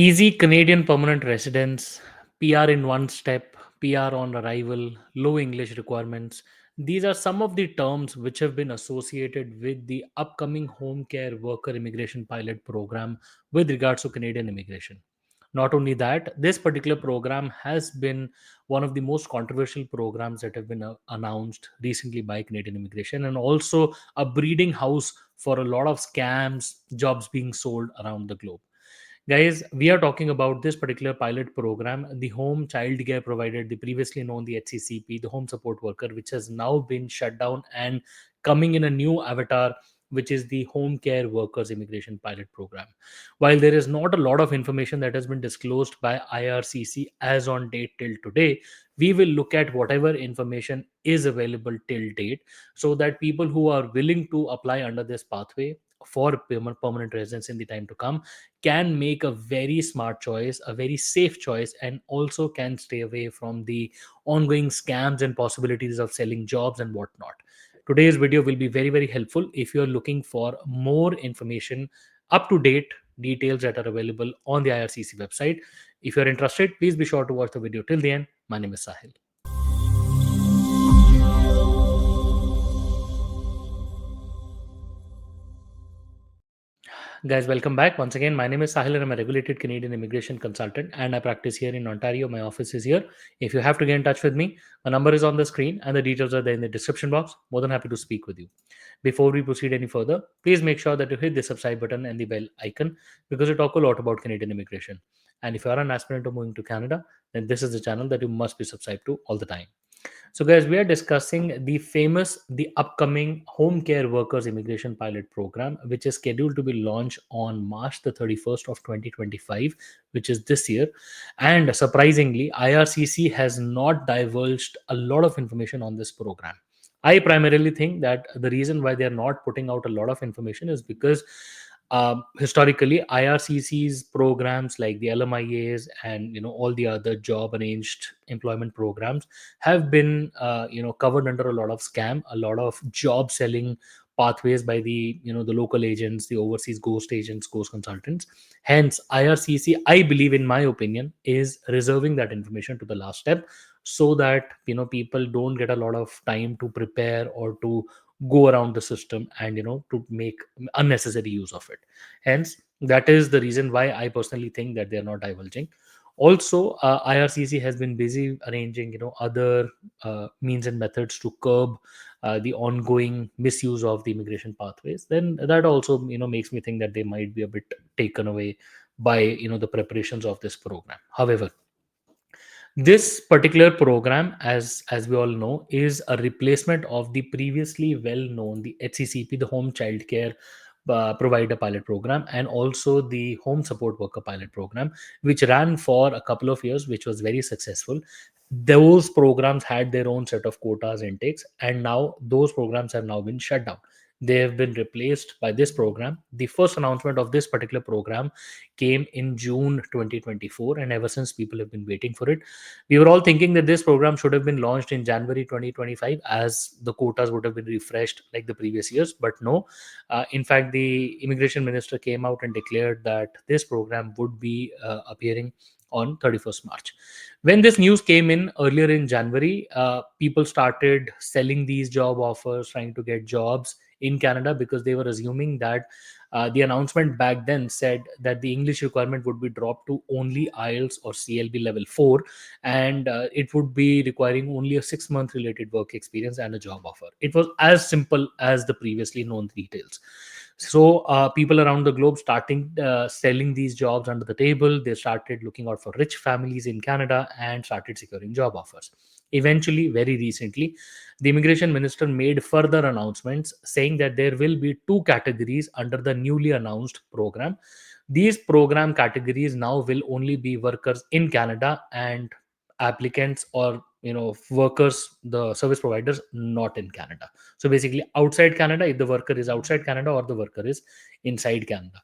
Easy Canadian permanent residence, PR in one step, PR on arrival, low English requirements. These are some of the terms which have been associated with the upcoming home care worker immigration pilot program with regards to Canadian immigration. Not only that, this particular program has been one of the most controversial programs that have been announced recently by Canadian immigration, and also a breeding house for a lot of scams, jobs being sold around the globe. Guys, we are talking about this particular pilot program, the home child care provider, the previously known the HCCP, the home support worker, which has now been shut down and coming in a new avatar, which is the home care workers immigration pilot program. While there is not a lot of information that has been disclosed by IRCC as on date till today, we will look at whatever information is available till date so that people who are willing to apply under this pathway for permanent residence in the time to come can make a very smart choice, a very safe choice, and also can stay away from the ongoing scams and possibilities of selling jobs and whatnot. Today's video will be very, very helpful if you're looking for more information, up to date details that are available on the IRCC website. If you're interested, please be sure to watch the video till the end. My name is Sahil. Guys, welcome back. Once again, my name is Sahil and I'm a regulated Canadian immigration consultant and I practice here in Ontario. My office is here. If you have to get in touch with me, my number is on the screen and the details are there in the description box. More than happy to speak with you. Before we proceed any further, please make sure that you hit the subscribe button and the bell icon because we talk a lot about Canadian immigration. And if you are an aspirant to moving to Canada, then this is the channel that you must be subscribed to all the time. So, guys, we are discussing the upcoming home care workers immigration pilot program, which is scheduled to be launched on March the 31st of 2025, which is this year. And surprisingly, IRCC has not divulged a lot of information on this program. I primarily think that the reason why they are not putting out a lot of information is because historically IRCC's programs like the LMIAs and all the other job arranged employment programs have been covered under a lot of scam, a lot of job selling pathways by the the local agents, the overseas ghost agents, ghost consultants. Hence IRCC, I believe, in my opinion, is reserving that information to the last step so that people don't get a lot of time to prepare or to go around the system and to make unnecessary use of it. Hence that is the reason why I personally think that they are not divulging. Also, IRCC has been busy arranging other means and methods to curb the ongoing misuse of the immigration pathways. Then that also makes me think that they might be a bit taken away by the preparations of this program. However, this particular program, as we all know, is a replacement of the previously well known the HCCP, the home child care provider pilot program, and also the home support worker pilot program, which ran for a couple of years, which was very successful. Those programs had their own set of quotas intakes, and now those programs have now been shut down. They have been replaced by this program. The first announcement of this particular program came in June 2024, and ever since people have been waiting for it. We were all thinking that this program should have been launched in January 2025 as the quotas would have been refreshed like the previous years, but no. In fact, the immigration minister came out and declared that this program would be appearing on 31st March. When this news came in earlier in January, people started selling these job offers, trying to get jobs in Canada because they were assuming that the announcement back then said that the English requirement would be dropped to only IELTS or CLB level 4, and it would be requiring only a 6-month related work experience and a job offer. It was as simple as the previously known details. So people around the globe starting selling these jobs under the table. They started looking out for rich families in Canada and started securing job offers. Eventually, very recently, the immigration minister made further announcements saying that there will be two categories under the newly announced program. These program categories now will only be workers in Canada and applicants or workers, the service providers not in Canada. So basically outside Canada, if the worker is outside Canada or the worker is inside Canada.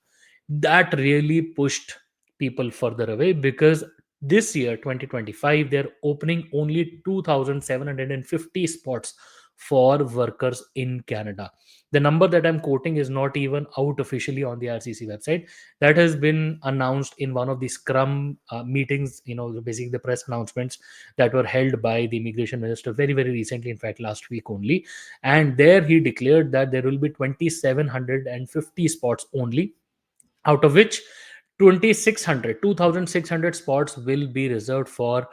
That really pushed people further away because this year 2025 they're opening only 2750 spots for workers in Canada, The number that I'm quoting is not even out officially on the IRCC website. That has been announced in one of the Scrum meetings, basically the press announcements that were held by the immigration minister very, very recently, in fact, last week only. And there he declared that there will be 2,750 spots only, out of which 2,600 spots will be reserved for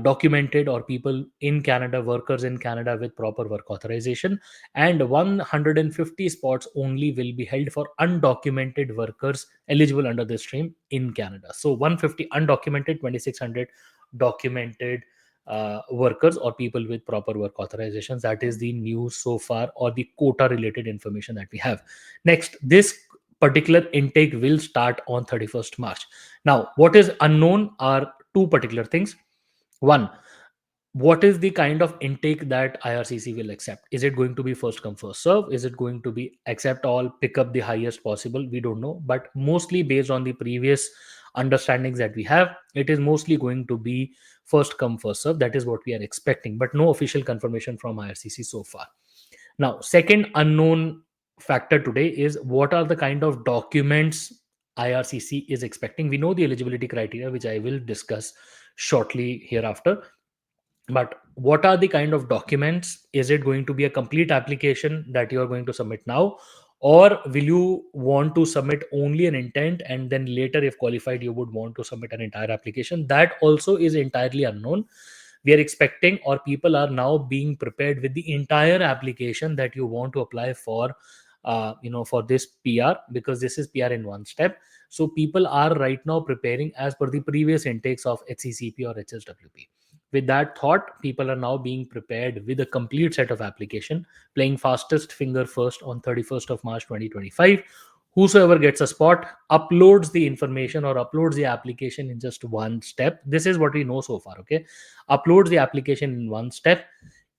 documented or people in Canada, workers in Canada with proper work authorization, and 150 spots only will be held for undocumented workers eligible under this stream in Canada. So 150 undocumented, 2,600 documented workers or people with proper work authorizations. That is the news so far, or the quota related information that we have. Next, this particular intake will start on 31st March. Now, what is unknown are two particular things. One, what is the kind of intake that IRCC will accept? Is it going to be first come, first serve? Is it going to be accept all, pick up the highest possible? We don't know. But mostly based on the previous understandings that we have, it is mostly going to be first come, first serve. That is what we are expecting, but no official confirmation from IRCC so far. Now, second unknown factor today is what are the kind of documents IRCC is expecting. We know the eligibility criteria, which I will discuss shortly hereafter. But what are the kind of documents? Is it going to be a complete application that you are going to submit now? Or will you want to submit only an intent, and then later, if qualified, you would want to submit an entire application? That also is entirely unknown. We are expecting, or people are now being prepared with the entire application that you want to apply for, for this PR, because this is PR in one step. So people are right now preparing as per the previous intakes of HCCP or HSWP. With that thought, people are now being prepared with a complete set of application, playing fastest finger first on 31st of March 2025. Whosoever gets a spot uploads the information or uploads the application in just one step. This is what we know so far. Okay, uploads the application in one step.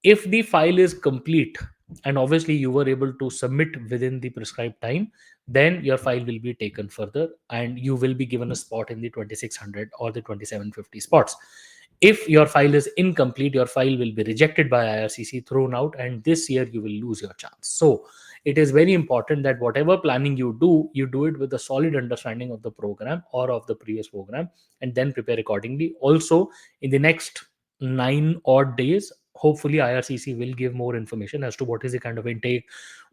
If the file is complete, and obviously you were able to submit within the prescribed time, then your file will be taken further and you will be given a spot in the 2,600 or the 2,750 spots. If your file is incomplete, your file will be rejected by IRCC, thrown out, and this year you will lose your chance. So it is very important that whatever planning you do it with a solid understanding of the program or of the previous program, and then prepare accordingly. Also, in the next 9 odd days, hopefully IRCC will give more information as to what is the kind of intake,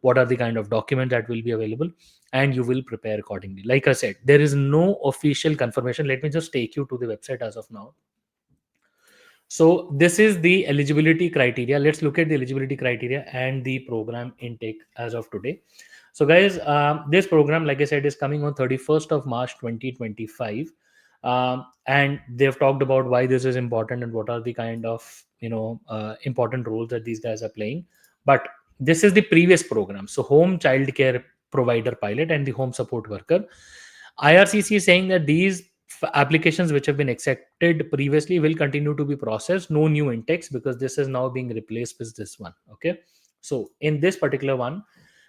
what are the kind of documents that will be available, and you will prepare accordingly. Like I said, there is no official confirmation. Let me just take you to the website as of now. So this is the eligibility criteria. Let's look at the eligibility criteria and the program intake as of today. So guys, this program, like I said, is coming on 31st of March 2025. And they've talked about why this is important and what are the kind of important roles that these guys are playing. But this is the previous program. So home child care provider pilot and the home support worker. IRCC is saying that these applications which have been accepted previously will continue to be processed. No new intakes, because this is now being replaced with this one. Okay. So in this particular one,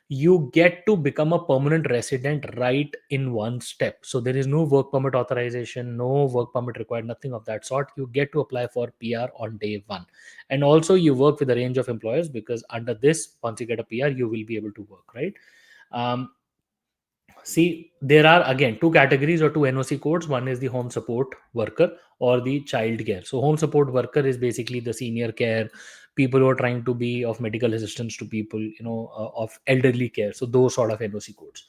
you get to become a permanent resident right in one step. So there is no work permit authorization, no work permit required, nothing of that sort. You get to apply for PR on day one. And also you work with a range of employers, because under this, once you get a PR, you will be able to work, right? Um, See, there are again two categories or two NOC codes. One is the home support worker or the child care. So, home support worker is basically the senior care, people who are trying to be of medical assistance to people, of elderly care. So, those sort of NOC codes.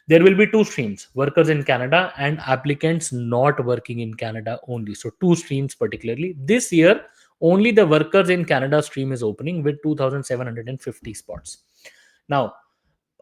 There will be two streams: workers in Canada and applicants not working in Canada only. So, two streams particularly. This year, only the workers in Canada stream is opening with 2,750 spots. Now,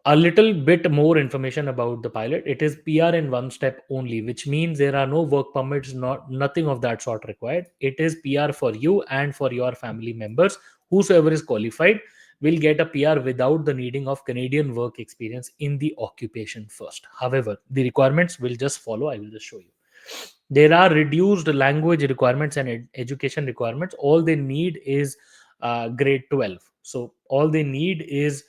a little bit more information about the pilot. It is PR in one step only, which means there are no work permits, not nothing of that sort required. It is PR for you and for your family members. Whosoever is qualified will get a PR without the needing of Canadian work experience in the occupation first. However, the requirements will just follow. I will just show you. There are reduced language requirements and education requirements. All they need is grade 12. So all they need is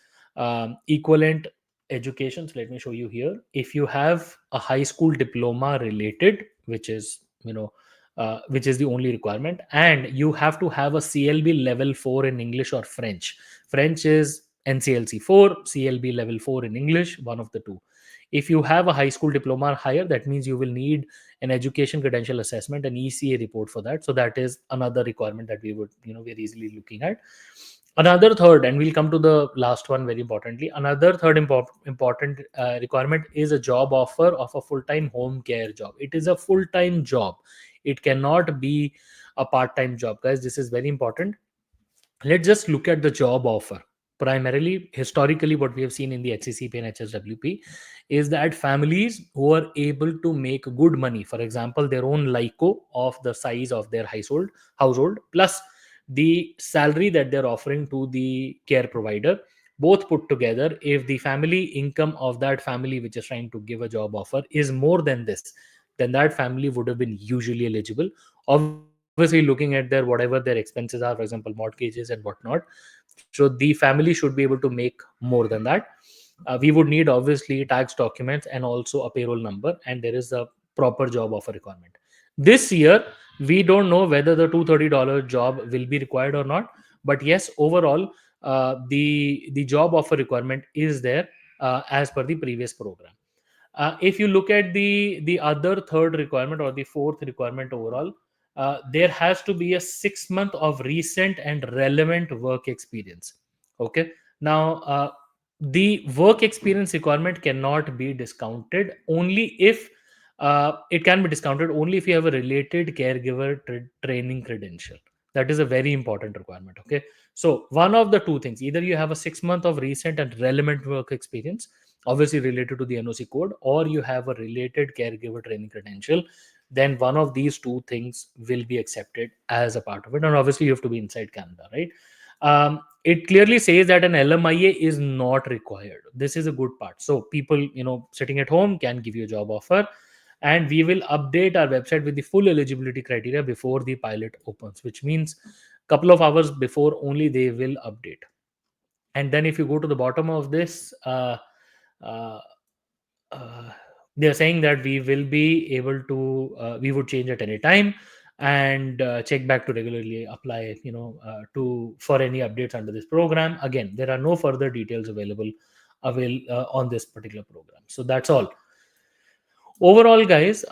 equivalent education. So let me show you here. If you have a high school diploma related, which is which is the only requirement, and you have to have a CLB level 4 in English or French. French is NCLC 4, CLB level 4 in English, one of the two. If you have a high school diploma or higher, that means you will need an education credential assessment, an ECA report for that. So that is another requirement that we would, we're easily looking at. Another third, and we'll come to the last one very importantly. Another third important requirement is a job offer of a full-time home care job. It is a full-time job. It cannot be a part-time job, guys. This is very important. Let's just look at the job offer. Primarily, historically, what we have seen in the HCCP and HSWP is that families who are able to make good money, for example, their own LICO of the size of their household plus the salary that they're offering to the care provider, both put together, if the family income of that family which is trying to give a job offer is more than this, then that family would have been usually eligible. Obviously, looking at their whatever their expenses are, for example, mortgages and whatnot. So the family should be able to make more than that. We would need obviously tax documents and also a payroll number, and there is a proper job offer requirement. This year, we don't know whether the $230 job will be required or not, but yes, overall, the job offer requirement is there as per the previous program. If you look at the other third requirement or the fourth requirement overall, there has to be a 6 month of recent and relevant work experience. Okay. Now, the work experience requirement cannot be discounted only if it can be discounted only if you have a related caregiver training credential. That is a very important requirement. Okay. So one of the two things, either you have a 6 month of recent and relevant work experience, obviously related to the NOC code, or you have a related caregiver training credential, then one of these two things will be accepted as a part of it. And obviously, you have to be inside Canada, right? It clearly says that an LMIA is not required. This is a good part. So people, sitting at home can give you a job offer, and we will update our website with the full eligibility criteria before the pilot opens, which means couple of hours before only they will update. And then if you go to the bottom of this, uh, uh, they're saying that we will be able to we would change at any time, and check back to regularly apply, to for any updates under this program. Again, there are no further details on this particular program. So that's all overall, guys.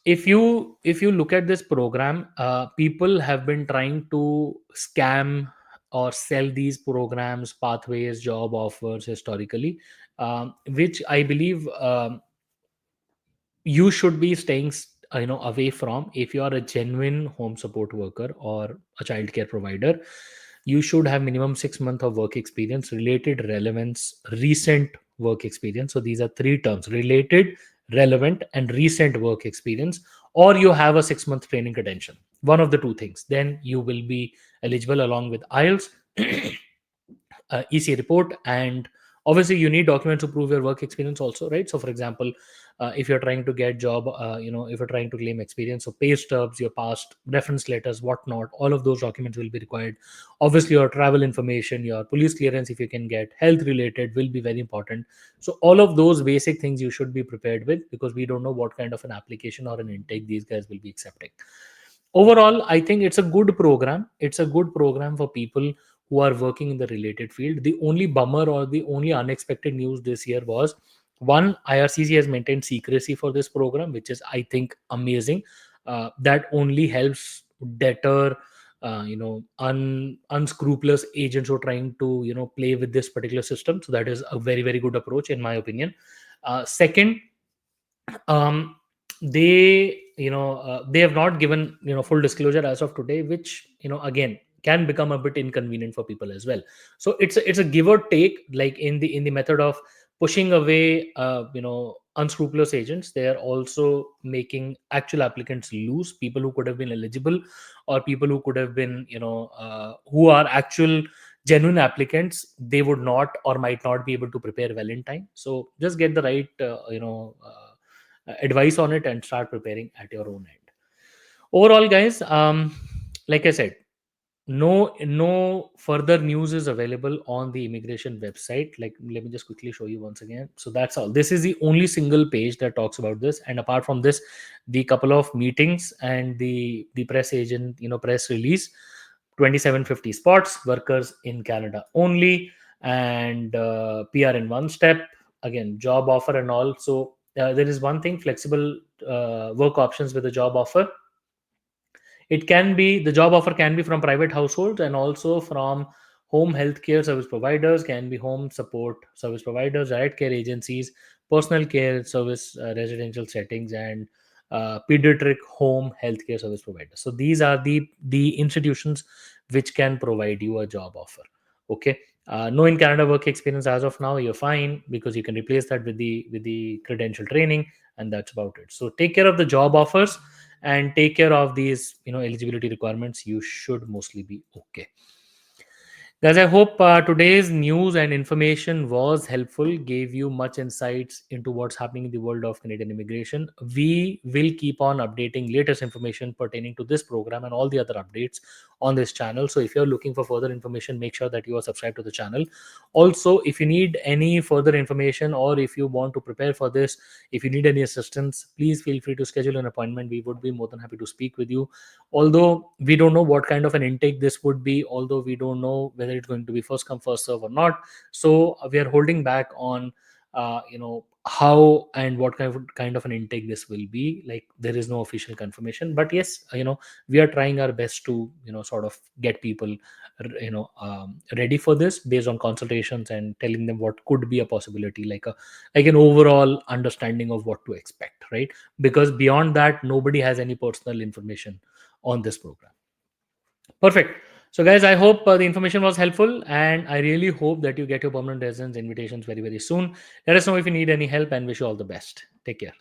If you look at this program, people have been trying to scam or sell these programs, pathways, job offers historically, which I believe you should be staying away from. If you are a genuine home support worker or a childcare provider, you should have minimum 6 months of work experience, related, relevance, recent work experience. So these are three terms: related, relevant, and recent work experience. Or you have a 6 month training credential, one of the two things, then you will be eligible along with IELTS, EC report, and obviously you need documents to prove your work experience also, right? So for example, if you're trying to get job, if you're trying to claim experience, so pay stubs, your past reference letters, whatnot, all of those documents will be required. Obviously your travel information, your police clearance, if you can get, health related, will be very important. So all of those basic things you should be prepared with, because we don't know what kind of an application or an intake these guys will be accepting. Overall, I think it's a good program. It's a good program for people who are working in the related field. The only bummer or the only unexpected news this year was, one, IRCC has maintained secrecy for this program, which is, I think, amazing. That only helps deter unscrupulous agents who are trying to play with this particular system. So that is a very, very good approach in my opinion. Second, um they have not given full disclosure as of today, which again can become a bit inconvenient for people as well. So it's a give or take, like in the method of pushing away unscrupulous agents. They are also making actual applicants lose, people who could have been eligible, or people who could have been who are actual genuine applicants. They would not or might not be able to prepare well in time. So just get the right advice on it and start preparing at your own end. Overall, guys, like I said, no further news is available on the immigration website. Like, let me just quickly show you once again. So that's all. This is the only single page that talks about this, and apart from this, the couple of meetings and the press agent press release. 2750 spots, workers in Canada only. and PR in one step, again job offer and all. So there is one thing, flexible work options with a job offer. It can be, the job offer can be from private households and also from home healthcare service providers, can be home support service providers, direct care agencies, personal care service, residential settings, and pediatric home healthcare service providers. So these are the institutions which can provide you a job offer. Okay. No in Canada work experience as of now, you're fine, because you can replace that with the credential training, and that's about it. So take care of the job offers and take care of these eligibility requirements. You should mostly be okay. Guys, I hope today's news and information was helpful, gave you much insights into what's happening in the world of Canadian immigration. We will keep on updating latest information pertaining to this program and all the other updates on this channel. So if you're looking for further information, make sure that you are subscribed to the channel. Also, if you need any further information, or if you want to prepare for this, if you need any assistance, please feel free to schedule an appointment. We would be more than happy to speak with you. Although we don't know what kind of an intake this would be, although we don't know whether it's going to be first come first serve or not, so we are holding back on how and what kind of an intake this will be. Like, there is no official confirmation, but yes, we are trying our best to sort of get people ready for this based on consultations and telling them what could be a possibility, like an overall understanding of what to expect, right? Because beyond that, nobody has any personal information on this program. Perfect. So, guys, I hope the information was helpful, and I really hope that you get your permanent residence invitations very, very soon. Let us know if you need any help, and wish you all the best. Take care.